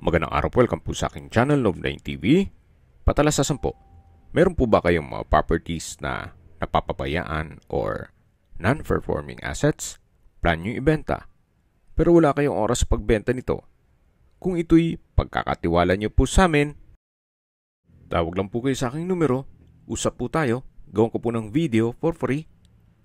Magandang araw po, welcome po sa aking channel, Love9 TV. Patalasasan po, meron po ba kayong mga properties na napapabayaan or non-performing assets? Plan nyo ibenta, pero wala kayong oras sa pagbenta nito. Kung ito'y pagkakatiwala nyo po sa amin, tawag lang po kayo sa aking numero, usap po tayo, gawin ko po ng video for free.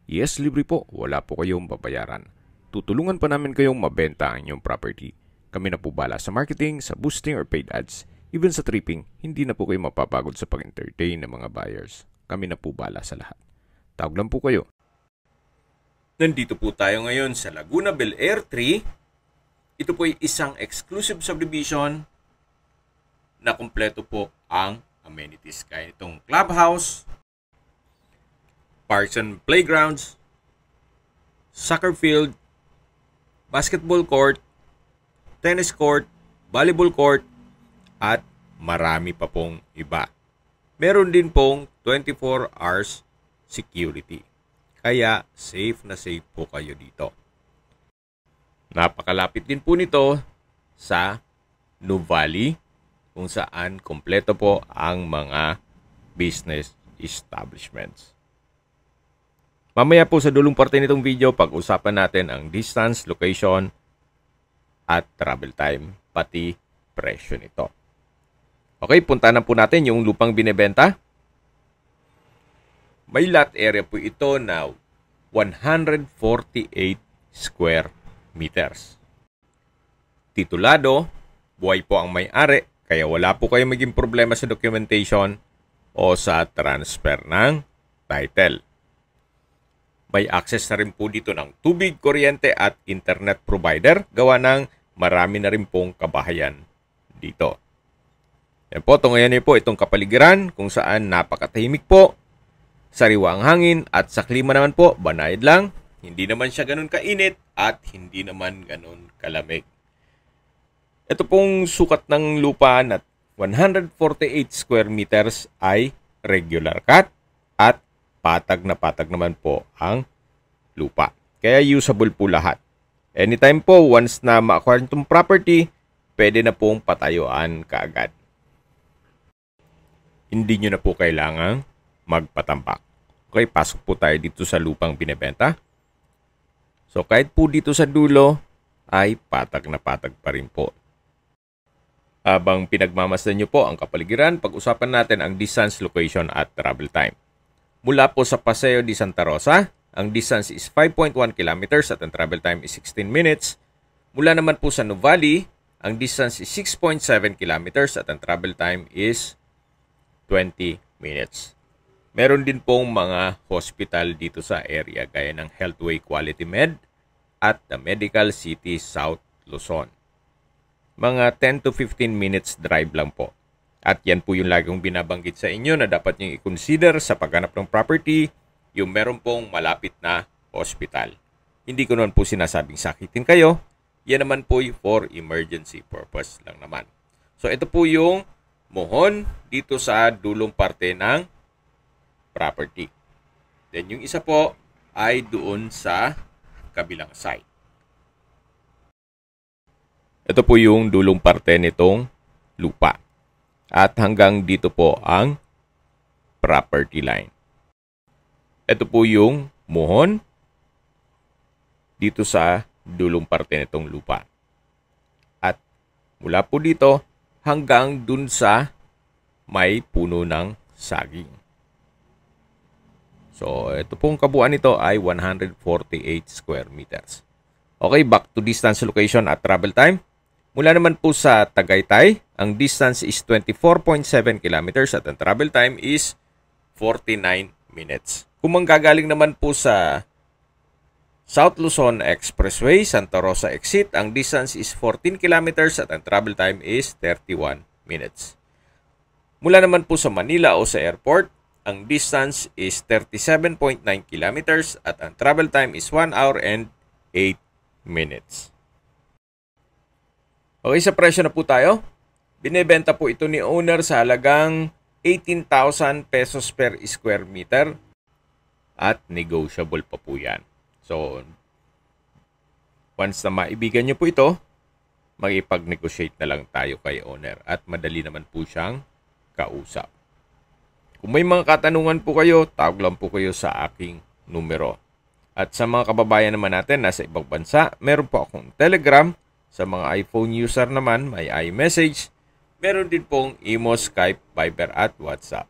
Yes, libre po, wala po kayong babayaran. Tutulungan pa namin kayong mabenta ang inyong property. Kami na po bala sa marketing, sa boosting or paid ads. Even sa tripping, hindi na po kayo mapapagod sa pag-entertain ng mga buyers. Kami na po bala sa lahat. Tawag lang po kayo. Nandito po tayo ngayon sa Laguna Bel Air 3. Ito po ay isang exclusive subdivision na kumpleto po ang amenities. Kaya itong clubhouse, parks and playgrounds, soccer field, basketball court, tennis court, volleyball court, at marami pa pong iba. Meron din pong 24 hours security. Kaya safe na safe po kayo dito. Napakalapit din po nito sa Nuvali, kung saan kompleto po ang mga business establishments. Mamaya po sa dulong parte nitong video, pag-usapan natin ang distance, location, at travel time, pati presyo nito. Okay, punta na po natin yung lupang binebenta. May lot area po ito na 148 square meters. Titulado, buhay po ang may-ari, kaya wala po kayo maging problema sa documentation o sa transfer ng title. May access na rin po dito ng tubig, kuryente at internet provider. Gawa ng marami na rin pong kabahayan dito. Yan po, ngayon po itong kapaligiran kung saan napakatahimik po. Sariwa ang hangin at sa klima naman po, banayad lang. Hindi naman siya ganun kainit at hindi naman ganun kalamig. Ito pong sukat ng lupa na 148 square meters ay regular cut at patag na patag naman po ang lupa. Kaya usable po lahat. Anytime po, once na ma-acquire itong property, pwede na pong patayuan kaagad. Hindi nyo na po kailangang magpatambak. Okay, pasok po tayo dito sa lupang binebenta. So, kahit po dito sa dulo, ay patag na patag pa rin po. Habang pinagmamasdan nyo po ang kapaligiran, pag-usapan natin ang distance, location at travel time. Mula po sa Paseo de Santa Rosa, ang distance is 5.1 kilometers at ang travel time is 16 minutes. Mula naman po sa Nuvali, ang distance is 6.7 kilometers at ang travel time is 20 minutes. Meron din pong mga hospital dito sa area gaya ng Healthway Quality Med at the Medical City South Luzon. Mga 10 to 15 minutes drive lang po. At yan po yung laging binabanggit sa inyo na dapat nyo i-consider sa paghanap ng property, yung meron pong malapit na hospital. Hindi ko naman po sinasabing sakitin kayo. Yan naman po for emergency purpose lang naman. So ito po yung mohon dito sa dulong parte ng property. Then yung isa po ay doon sa kabilang side. Ito po yung dulong parte nitong lupa. At hanggang dito po ang property line. Ito po yung mohon dito sa dulong parte nitong lupa. At mula po dito hanggang dun sa may puno ng saging. So, ito pong kabuuan nito ay 148 square meters. Okay, back to distance, location at travel time. Mula naman po sa Tagaytay, ang distance is 24.7 kilometers at ang travel time is 49 minutes. Kung manggagaling naman po sa South Luzon Expressway, Santa Rosa exit, ang distance is 14 kilometers at ang travel time is 31 minutes. Mula naman po sa Manila o sa airport, ang distance is 37.9 kilometers at ang travel time is 1 hour and 8 minutes. Okay, sa presyo na po tayo. Binebenta po ito ni owner sa halagang 18,000 pesos per square meter at negotiable pa po yan. So, once na maibigan nyo po ito, makipag-negotiate na lang tayo kay owner at madali naman po siyang kausap. Kung may mga katanungan po kayo, tawag lang po kayo sa aking numero. At sa mga kababayan naman natin nasa ibang bansa, meron po akong Telegram. Sa mga iPhone user naman, may iMessage. Meron din pong Imo, Skype, Viber at WhatsApp.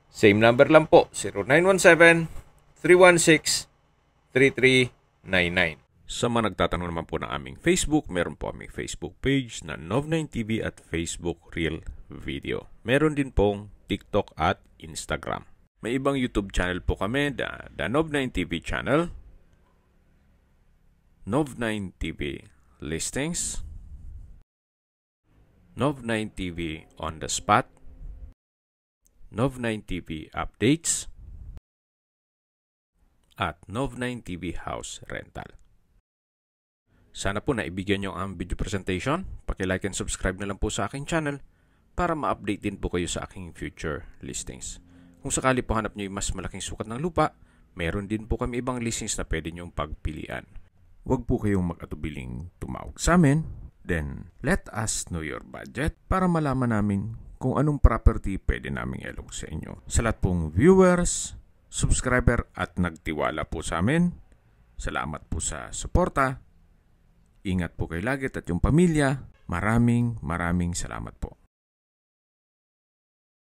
Same number lang po, 0917-316-3399. Sa mga nagtatanong naman po ng aming Facebook, meron po aming Facebook page na Nov9TV at Facebook Real Video. Meron din pong TikTok at Instagram. May ibang YouTube channel po kami, the Nov9TV channel, Nov9TV Listings, Nov9TV On The Spot, Nov9TV Updates, at Nov9TV House Rental. Sana po naibigyan nyo ang video presentation. Paki-like and subscribe na lang po sa aking channel para ma-update din po kayo sa aking future listings. Kung sakali po hanap nyo yung mas malaking sukat ng lupa, meron din po kami ibang listings na pwede nyong pagpilian. Huwag po kayong mag-atubiling tumawag sa amin. Then, let us know your budget para malaman namin kung anong property pwede naming ilog sa inyo. Sa lahat pong viewers, subscriber at nagtiwala po sa amin, salamat po sa suporta. Ingat po kayo lagi at yung pamilya. Maraming salamat po.